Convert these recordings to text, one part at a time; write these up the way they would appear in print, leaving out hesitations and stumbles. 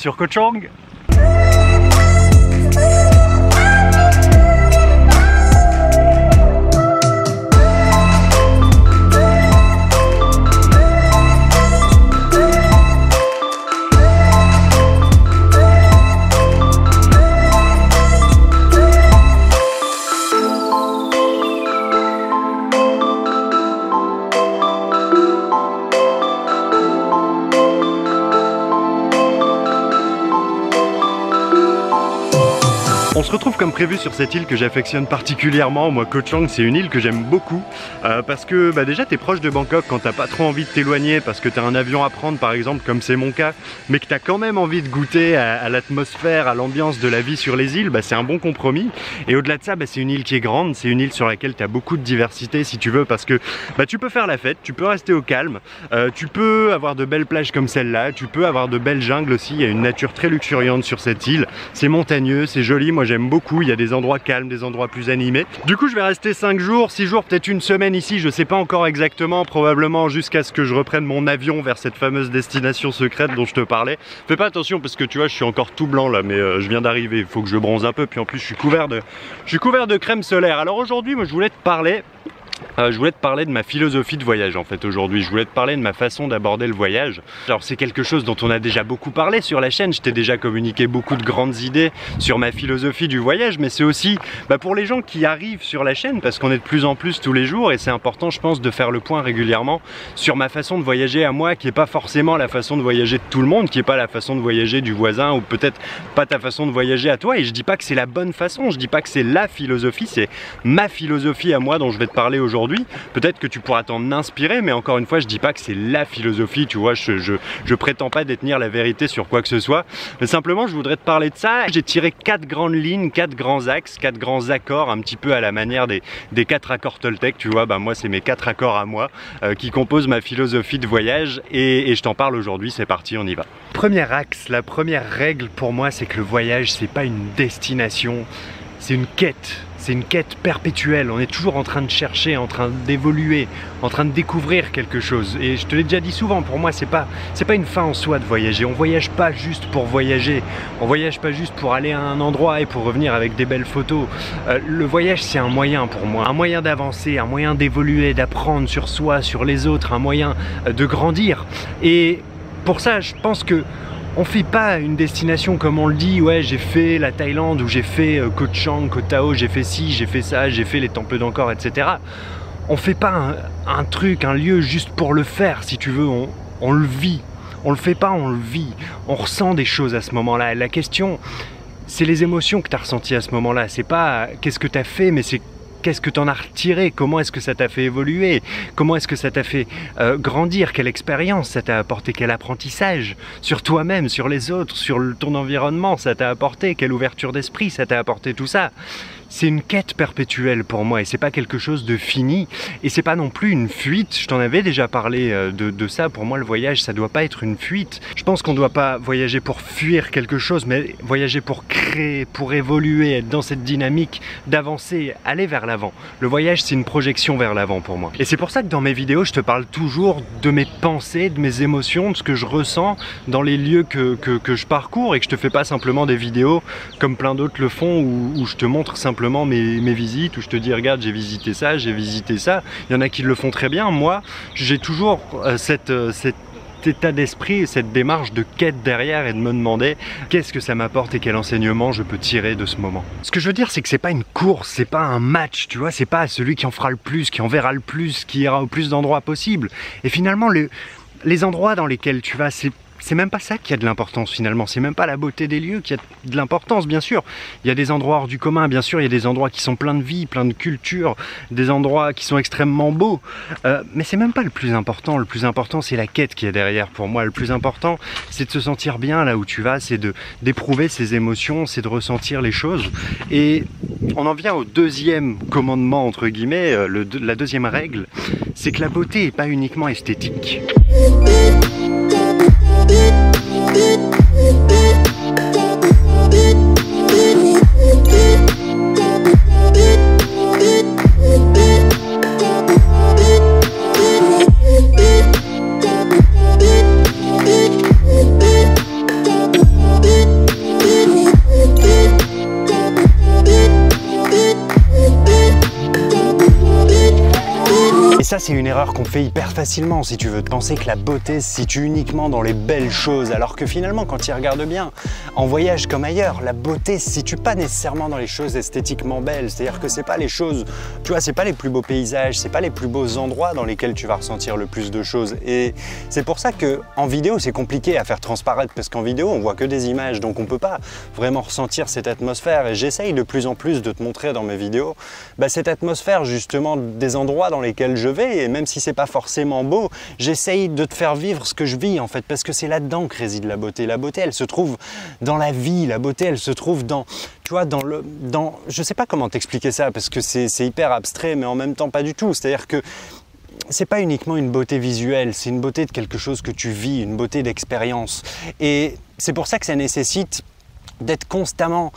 sur Koh Chang. On se retrouve comme prévu sur cette île que j'affectionne particulièrement. Moi, Koh Chang, c'est une île que j'aime beaucoup parce que déjà t'es proche de Bangkok quand t'as pas trop envie de t'éloigner parce que t'as un avion à prendre par exemple, comme c'est mon cas, mais que t'as quand même envie de goûter à l'atmosphère, à l'ambiance de la vie sur les îles, c'est un bon compromis. Et au-delà de ça, c'est une île qui est grande, c'est une île sur laquelle t'as beaucoup de diversité si tu veux, parce que tu peux faire la fête, tu peux rester au calme, tu peux avoir de belles plages comme celle-là, tu peux avoir de belles jungles aussi. Il y a une nature très luxuriante sur cette île, c'est montagneux, c'est joli. Moi j'aime beaucoup, il y a des endroits calmes, des endroits plus animés. Du coup je vais rester 5 jours, 6 jours, peut-être une semaine ici, je sais pas encore exactement, probablement jusqu'à ce que je reprenne mon avion vers cette fameuse destination secrète dont je te parlais. Fais pas attention parce que tu vois je suis encore tout blanc là, mais je viens d'arriver, il faut que je bronze un peu, puis en plus je suis couvert de crème solaire. Alors aujourd'hui moi je voulais te parler de ma philosophie de voyage en fait aujourd'hui. Je voulais te parler de ma façon d'aborder le voyage. Alors c'est quelque chose dont on a déjà beaucoup parlé sur la chaîne, je t'ai déjà communiqué beaucoup de grandes idées sur ma philosophie du voyage, mais c'est aussi pour les gens qui arrivent sur la chaîne, parce qu'on est de plus en plus tous les jours et c'est important je pense de faire le point régulièrement sur ma façon de voyager à moi, qui est pas forcément la façon de voyager de tout le monde, qui est pas la façon de voyager du voisin, ou peut-être pas ta façon de voyager à toi. Et je dis pas que c'est la bonne façon, je dis pas que c'est la philosophie, c'est ma philosophie à moi dont je vais te parler aujourd'hui. Peut-être que tu pourras t'en inspirer, mais encore une fois je dis pas que c'est la philosophie, tu vois, je prétends pas détenir la vérité sur quoi que ce soit, mais simplement je voudrais te parler de ça. J'ai tiré 4 grandes lignes, 4 grands axes, 4 grands accords, un petit peu à la manière des 4 accords Toltec, tu vois, moi c'est mes 4 accords à moi qui composent ma philosophie de voyage et je t'en parle aujourd'hui. C'est parti, on y va. Premier axe, la première règle pour moi, c'est que le voyage c'est pas une destination, c'est une quête. C'est une quête perpétuelle, on est toujours en train de chercher, en train d'évoluer, en train de découvrir quelque chose. Et je te l'ai déjà dit souvent, pour moi c'est pas une fin en soi de voyager. On voyage pas juste pour voyager, on voyage pas juste pour aller à un endroit et pour revenir avec des belles photos. Le voyage c'est un moyen pour moi, un moyen d'avancer, un moyen d'évoluer, d'apprendre sur soi, sur les autres, un moyen de grandir. Et pour ça je pense que on fait pas une destination comme on le dit, ouais j'ai fait la Thaïlande ou j'ai fait Koh Chang, Koh Tao, j'ai fait ci, j'ai fait ça, j'ai fait les temples d'Angkor, etc. On fait pas un truc, un lieu juste pour le faire, si tu veux, on le vit. On le fait pas, on le vit. On ressent des choses à ce moment-là. La question, c'est les émotions que tu as ressenties à ce moment-là. C'est pas qu'est-ce que tu as fait, mais c'est qu'est-ce que tu en as retiré, comment est-ce que ça t'a fait évoluer, comment est-ce que ça t'a fait grandir, quelle expérience ça t'a apporté, quel apprentissage sur toi-même, sur les autres, sur ton environnement ça t'a apporté, quelle ouverture d'esprit ça t'a apporté, tout ça. C'est une quête perpétuelle pour moi et c'est pas quelque chose de fini et c'est pas non plus une fuite. Je t'en avais déjà parlé de ça. Pour moi le voyage ça doit pas être une fuite. Je pense qu'on doit pas voyager pour fuir quelque chose, mais voyager pour créer, pour évoluer, être dans cette dynamique d'avancer, aller vers l'avant. Le voyage c'est une projection vers l'avant pour moi. Et c'est pour ça que dans mes vidéos je te parle toujours de mes pensées, de mes émotions, de ce que je ressens dans les lieux que je parcours, et que je te fais pas simplement des vidéos comme plein d'autres le font où je te montre simplement mes visites, où je te dis regarde j'ai visité ça, j'ai visité ça. Il y en a qui le font très bien. Moi j'ai toujours cet état d'esprit, cette démarche de quête derrière et de me demander qu'est-ce que ça m'apporte et quel enseignement je peux tirer de ce moment. Ce que je veux dire c'est que c'est pas une course, c'est pas un match, tu vois, c'est pas celui qui en fera le plus, qui en verra le plus, qui ira au plus d'endroits possible. Et finalement les endroits dans lesquels tu vas, c'est même pas ça qui a de l'importance finalement, c'est même pas la beauté des lieux qui a de l'importance. Bien sûr, il y a des endroits hors du commun, bien sûr, il y a des endroits qui sont pleins de vie, pleins de culture, des endroits qui sont extrêmement beaux, mais c'est même pas le plus important. Le plus important c'est la quête qui est derrière pour moi. Le plus important c'est de se sentir bien là où tu vas, c'est d'éprouver ses émotions, c'est de ressentir les choses. Et on en vient au deuxième commandement entre guillemets, la deuxième règle, c'est que la beauté n'est pas uniquement esthétique. ça, c'est une erreur qu'on fait hyper facilement, si tu veux, de penser que la beauté se situe uniquement dans les belles choses, alors que finalement, quand tu y regardes bien, en voyage comme ailleurs, la beauté se situe pas nécessairement dans les choses esthétiquement belles. C'est-à-dire que c'est pas les choses, tu vois, c'est pas les plus beaux paysages, c'est pas les plus beaux endroits dans lesquels tu vas ressentir le plus de choses. Et c'est pour ça que en vidéo, c'est compliqué à faire transparaître, parce qu'en vidéo, on voit que des images, donc on peut pas vraiment ressentir cette atmosphère. Et j'essaye de plus en plus de te montrer dans mes vidéos cette atmosphère justement des endroits dans lesquels je vais, et même si c'est pas forcément beau, j'essaye de te faire vivre ce que je vis en fait, parce que c'est là-dedans que réside la beauté. La beauté, elle se trouve dans la vie, la beauté, elle se trouve dans, tu vois, je sais pas comment t'expliquer ça, parce que c'est hyper abstrait, mais en même temps pas du tout. C'est-à-dire que c'est pas uniquement une beauté visuelle, c'est une beauté de quelque chose que tu vis, une beauté d'expérience. Et c'est pour ça que ça nécessite d'être constamment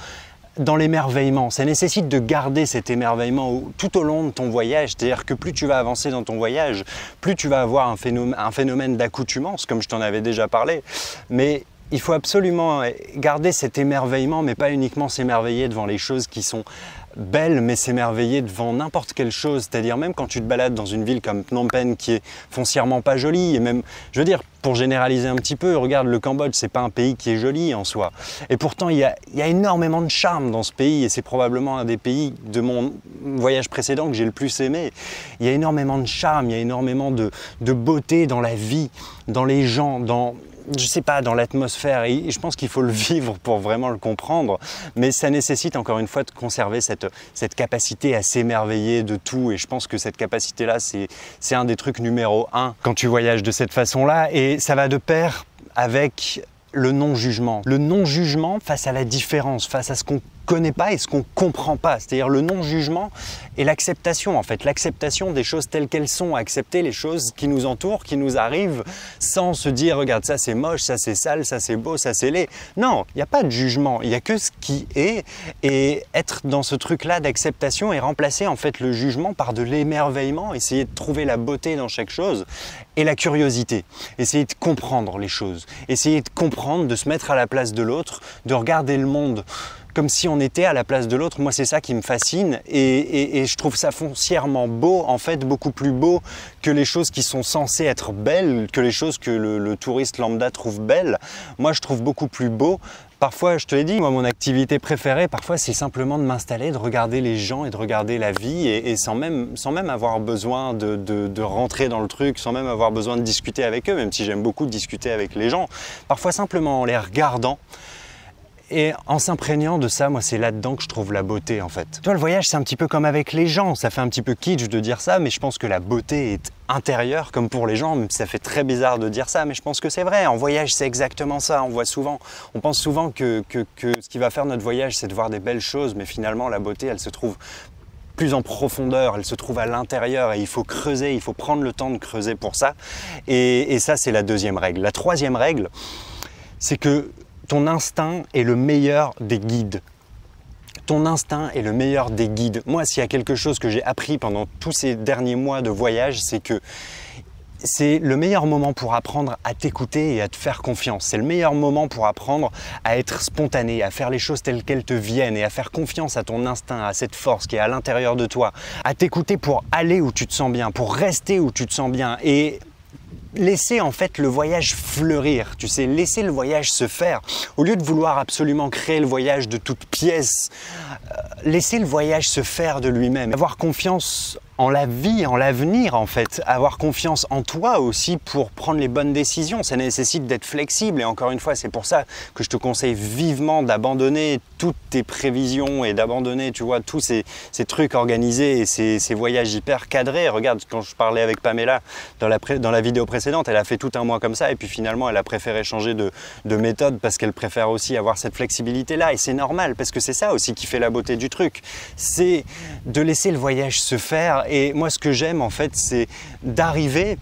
dans l'émerveillement. Ça nécessite de garder cet émerveillement tout au long de ton voyage. C'est-à-dire que plus tu vas avancer dans ton voyage, plus tu vas avoir un phénomène d'accoutumance, comme je t'en avais déjà parlé. Mais il faut absolument garder cet émerveillement, mais pas uniquement s'émerveiller devant les choses qui sont belles, mais s'émerveiller devant n'importe quelle chose. C'est-à-dire même quand tu te balades dans une ville comme Phnom Penh qui est foncièrement pas jolie, et même, je veux dire, pour généraliser un petit peu, regarde le Cambodge, c'est pas un pays qui est joli en soi. Et pourtant, il y a énormément de charme dans ce pays, et c'est probablement un des pays de mon voyage précédent que j'ai le plus aimé. Il y a énormément de charme, il y a énormément de beauté dans la vie, dans les gens, je sais pas, dans l'atmosphère, et je pense qu'il faut le vivre pour vraiment le comprendre, mais ça nécessite encore une fois de conserver cette capacité à s'émerveiller de tout, et je pense que cette capacité-là, c'est un des trucs numéro 1 quand tu voyages de cette façon-là, et ça va de pair avec le non-jugement. Le non-jugement face à la différence, face à ce qu'on connaît pas et ce qu'on comprend pas. C'est-à-dire le non-jugement et l'acceptation en fait. L'acceptation des choses telles qu'elles sont. Accepter les choses qui nous entourent, qui nous arrivent, sans se dire regarde ça c'est moche, ça c'est sale, ça c'est beau, ça c'est laid. Non, il n'y a pas de jugement. Il n'y a que ce qui est, et être dans ce truc-là d'acceptation et remplacer en fait le jugement par de l'émerveillement, essayer de trouver la beauté dans chaque chose et la curiosité. Essayer de comprendre les choses. Essayer de comprendre, de se mettre à la place de l'autre, de regarder le monde comme si on était à la place de l'autre. Moi, c'est ça qui me fascine, et je trouve ça foncièrement beau, en fait, beaucoup plus beau que les choses qui sont censées être belles, que les choses que le touriste lambda trouve belles. Moi, je trouve beaucoup plus beau. Parfois, je te l'ai dit, moi, mon activité préférée, parfois, c'est simplement de m'installer, de regarder les gens et de regarder la vie, et sans même avoir besoin de rentrer dans le truc, sans même avoir besoin de discuter avec eux, même si j'aime beaucoup discuter avec les gens. Parfois, simplement en les regardant, et en s'imprégnant de ça, moi c'est là-dedans que je trouve la beauté en fait. Tu vois, le voyage c'est un petit peu comme avec les gens, ça fait un petit peu kitsch de dire ça, mais je pense que la beauté est intérieure comme pour les gens, même si ça fait très bizarre de dire ça, mais je pense que c'est vrai. En voyage c'est exactement ça, on pense souvent que ce qui va faire notre voyage c'est de voir des belles choses, mais finalement la beauté elle se trouve plus en profondeur, elle se trouve à l'intérieur, et il faut creuser, il faut prendre le temps de creuser pour ça, et ça c'est la deuxième règle. La troisième règle, c'est que ton instinct est le meilleur des guides. Ton instinct est le meilleur des guides. Moi, s'il y a quelque chose que j'ai appris pendant tous ces derniers mois de voyage, c'est que c'est le meilleur moment pour apprendre à t'écouter et à te faire confiance. C'est le meilleur moment pour apprendre à être spontané, à faire les choses telles qu'elles te viennent, et à faire confiance à ton instinct, à cette force qui est à l'intérieur de toi, à t'écouter pour aller où tu te sens bien, pour rester où tu te sens bien, et laisser en fait le voyage fleurir, tu sais, laisser le voyage se faire. Au lieu de vouloir absolument créer le voyage de toutes pièces, laisser le voyage se faire de lui-même. Avoir confiance en la vie, en l'avenir en fait. Avoir confiance en toi aussi pour prendre les bonnes décisions. Ça nécessite d'être flexible, et encore une fois, c'est pour ça que je te conseille vivement d'abandonner toutes tes prévisions et d'abandonner, tu vois, tous ces trucs organisés et ces voyages hyper cadrés. Regarde, quand je parlais avec Pamela dans la vidéo précédente, elle a fait tout un mois comme ça, et puis finalement elle a préféré changer de méthode parce qu'elle préfère aussi avoir cette flexibilité-là, et c'est normal parce que c'est ça aussi qui fait la beauté du truc. C'est de laisser le voyage se faire. Et moi, ce que j'aime, en fait, c'est d'arriver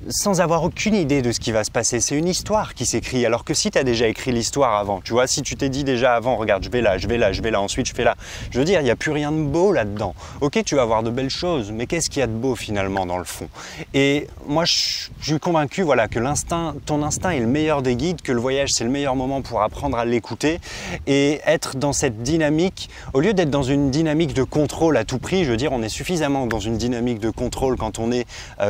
sans avoir aucune idée de ce qui va se passer. C'est une histoire qui s'écrit, alors que si tu as déjà écrit l'histoire avant, tu vois, si tu t'es dit déjà avant, regarde, je vais là, je vais là, je vais là, ensuite je fais là, je veux dire, il n'y a plus rien de beau là-dedans. Ok, tu vas voir de belles choses, mais qu'est-ce qu'il y a de beau finalement dans le fond? Et moi, je suis convaincu, voilà, que ton instinct est le meilleur des guides, que le voyage, c'est le meilleur moment pour apprendre à l'écouter et être dans cette dynamique, au lieu d'être dans une dynamique de contrôle à tout prix. Je veux dire, on est suffisamment dans une dynamique de contrôle quand on est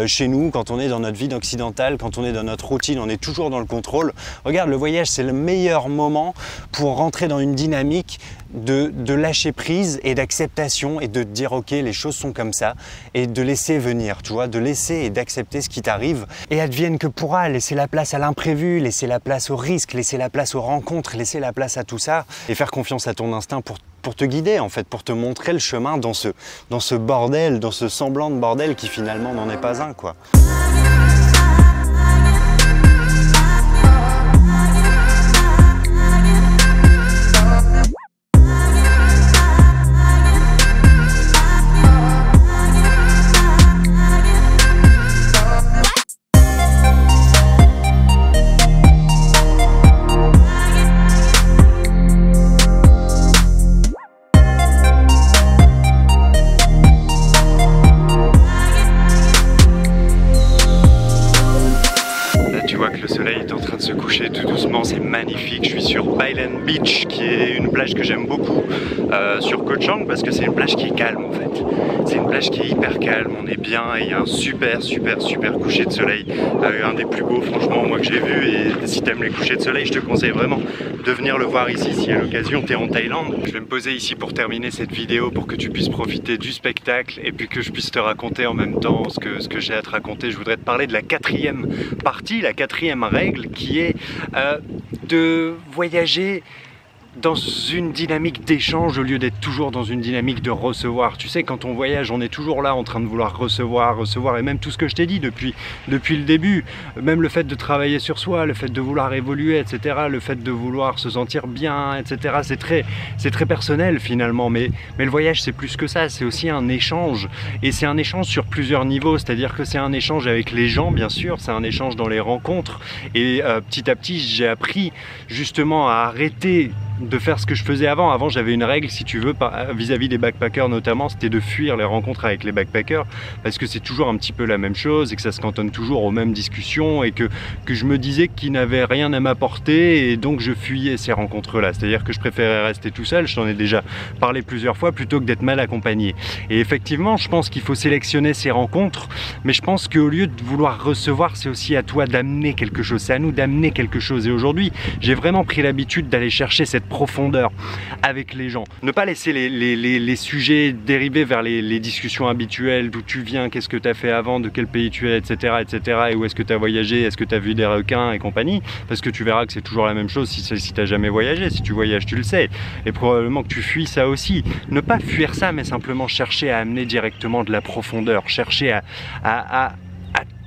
chez nous, quand on est dans notre vie occidentale, quand on est dans notre routine, on est toujours dans le contrôle. Regarde, le voyage, c'est le meilleur moment pour rentrer dans une dynamique de lâcher prise et d'acceptation et de te dire ok, les choses sont comme ça, et de laisser venir, tu vois, de laisser et d'accepter ce qui t'arrive, et advienne que pourra, laisser la place à l'imprévu, laisser la place au risque, laisser la place aux rencontres, laisser la place à tout ça, et faire confiance à ton instinct pour te guider en fait, pour te montrer le chemin dans ce bordel, dans ce semblant de bordel qui finalement n'en est pas un, quoi. Se coucher tout doucement, c'est magnifique. Je suis sur Bailen Beach, qui est une plage que j'aime beaucoup sur Koh Chang, parce que c'est une plage qui est calme en fait. C'est une plage qui est hyper calme, on est bien, et il y a un super coucher de soleil, un des plus beaux franchement moi que j'ai vu. Et si t'aimes les couchers de soleil, je te conseille vraiment de venir le voir ici si à l'occasion t'es en Thaïlande. Je vais me poser ici pour terminer cette vidéo, pour que tu puisses profiter du spectacle et puis que je puisse te raconter en même temps ce que j'ai à te raconter. Je voudrais te parler de la quatrième partie, la quatrième règle, qui est de voyager dans une dynamique d'échange au lieu d'être toujours dans une dynamique de recevoir. Tu sais, quand on voyage, on est toujours là en train de vouloir recevoir, et même tout ce que je t'ai dit depuis le début, même le fait de travailler sur soi, le fait de vouloir évoluer, etc., le fait de vouloir se sentir bien, etc., c'est très personnel finalement, mais le voyage c'est plus que ça, c'est aussi un échange, et c'est un échange sur plusieurs niveaux, c'est-à-dire que c'est un échange avec les gens, bien sûr, c'est un échange dans les rencontres, et petit à petit j'ai appris justement à arrêter de faire ce que je faisais avant. Avant, j'avais une règle, si tu veux, vis-à-vis des backpackers notamment, c'était de fuir les rencontres avec les backpackers, parce que c'est toujours un petit peu la même chose et que ça se cantonne toujours aux mêmes discussions, et que je me disais qu'ils n'avaient rien à m'apporter, et donc je fuyais ces rencontres-là. C'est-à-dire que je préférais rester tout seul, je t'en ai déjà parlé plusieurs fois, plutôt que d'être mal accompagné. Et effectivement, je pense qu'il faut sélectionner ces rencontres, mais je pense qu'au lieu de vouloir recevoir, c'est aussi à toi d'amener quelque chose, c'est à nous d'amener quelque chose. Et aujourd'hui, j'ai vraiment pris l'habitude d'aller chercher cette profondeur avec les gens. Ne pas laisser les sujets dériver vers les discussions habituelles, d'où tu viens, qu'est-ce que tu as fait avant, de quel pays tu es, etc. et où est-ce que tu as voyagé, est-ce que tu as vu des requins et compagnie, parce que tu verras que c'est toujours la même chose si tu n'as jamais voyagé. Si tu voyages, tu le sais, et probablement que tu fuis ça aussi. Ne pas fuir ça, mais simplement chercher à amener directement de la profondeur, chercher à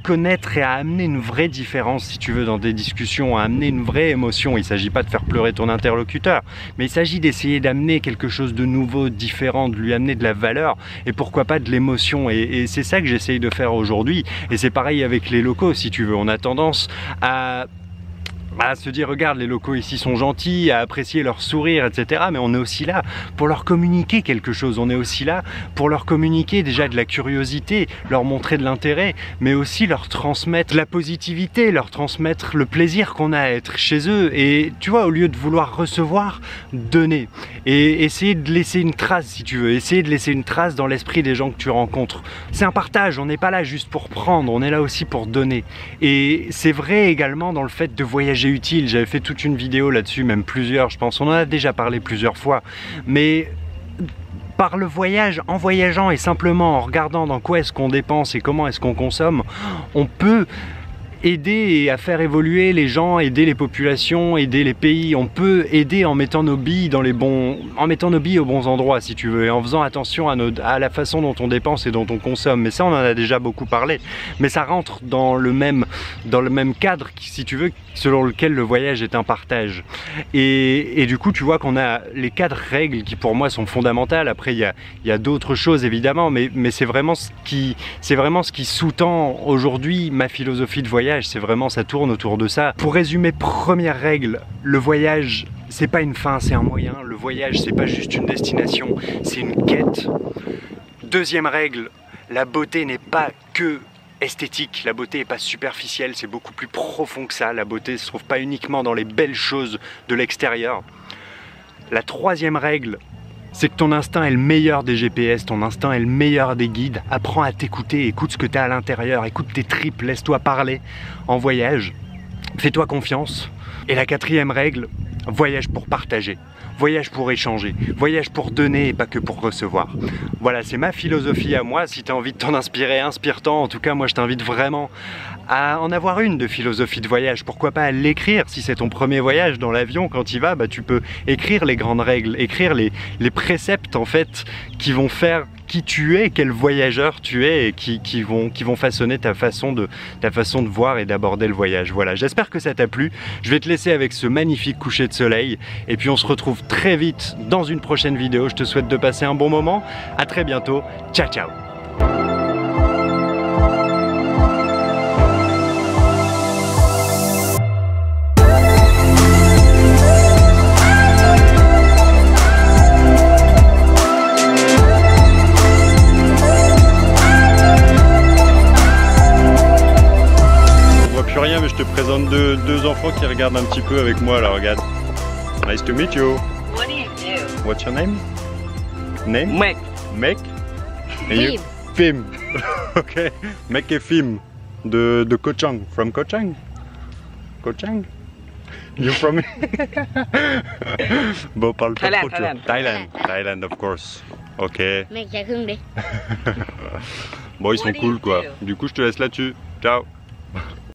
connaître et à amener une vraie différence, si tu veux, dans des discussions, à amener une vraie émotion. Il ne s'agit pas de faire pleurer ton interlocuteur, mais il s'agit d'essayer d'amener quelque chose de nouveau, différent, de lui amener de la valeur, et pourquoi pas de l'émotion. Et c'est ça que j'essaye de faire aujourd'hui, et c'est pareil avec les locaux, si tu veux. On a tendance à se dire, regarde, les locaux ici sont gentils, à apprécier leur sourire, etc. Mais on est aussi là pour leur communiquer quelque chose. On est aussi là pour leur communiquer déjà de la curiosité, leur montrer de l'intérêt, mais aussi leur transmettre la positivité, leur transmettre le plaisir qu'on a à être chez eux. Et tu vois, au lieu de vouloir recevoir, donner. Et essayer de laisser une trace, si tu veux. Essayer de laisser une trace dans l'esprit des gens que tu rencontres. C'est un partage, on n'est pas là juste pour prendre, on est là aussi pour donner. Et c'est vrai également dans le fait de voyager utile. J'avais fait toute une vidéo là-dessus, même plusieurs, je pense. On en a déjà parlé plusieurs fois. Mais par le voyage, en voyageant et simplement en regardant dans quoi est-ce qu'on dépense et comment est-ce qu'on consomme, on peut aider à faire évoluer les gens, aider les populations, aider les pays. On peut aider en mettant nos billes aux bons endroits, si tu veux, et en faisant attention à la façon dont on dépense et dont on consomme. Mais ça, on en a déjà beaucoup parlé. Mais ça rentre dans le même cadre, si tu veux, selon lequel le voyage est un partage. Et du coup, tu vois qu'on a les 4 règles qui, pour moi, sont fondamentales. Après, il y a d'autres choses, évidemment, mais c'est vraiment ce qui sous-tend aujourd'hui ma philosophie de voyage. C'est vraiment, ça tourne autour de ça. Pour résumer, première règle, le voyage, c'est pas une fin, c'est un moyen. Le voyage, c'est pas juste une destination, c'est une quête. Deuxième règle, la beauté n'est pas que esthétique, la beauté n'est pas superficielle, c'est beaucoup plus profond que ça. La beauté ne se trouve pas uniquement dans les belles choses de l'extérieur. La troisième règle, c'est que ton instinct est le meilleur des GPS, ton instinct est le meilleur des guides. Apprends à t'écouter, écoute ce que tu as à l'intérieur, écoute tes tripes, laisse-toi parler en voyage. Fais-toi confiance. Et la quatrième règle, voyage pour partager. Voyage pour échanger, voyage pour donner et pas que pour recevoir. Voilà, c'est ma philosophie à moi. Si tu as envie de t'en inspirer, inspire-t'en. En tout cas, moi, je t'invite vraiment à en avoir une de philosophie de voyage. Pourquoi pas à l'écrire? Si c'est ton premier voyage dans l'avion, quand tu vas, bah, tu peux écrire les grandes règles, écrire les préceptes, en fait, qui vont faire qui tu es, quel voyageur tu es et qui vont façonner ta façon de voir et d'aborder le voyage. Voilà, j'espère que ça t'a plu. Je vais te laisser avec ce magnifique coucher de soleil et puis on se retrouve très vite dans une prochaine vidéo. Je te souhaite de passer un bon moment. À très bientôt. Ciao, ciao. Rien, mais je te présente deux enfants qui regardent un petit peu avec moi là, regarde. Nice to meet you. What do you do? What's your name? Name? Mek. Mek? Film. Ok. Mek et Film de Koh Chang. From Koh Chang? Koh Chang? You're from? Bon, parle pas trop. Thailand, of course. Ok. Mec, y'a qu'un. Bon, ils sont cool quoi. Du coup, je te laisse là-dessus. Ciao.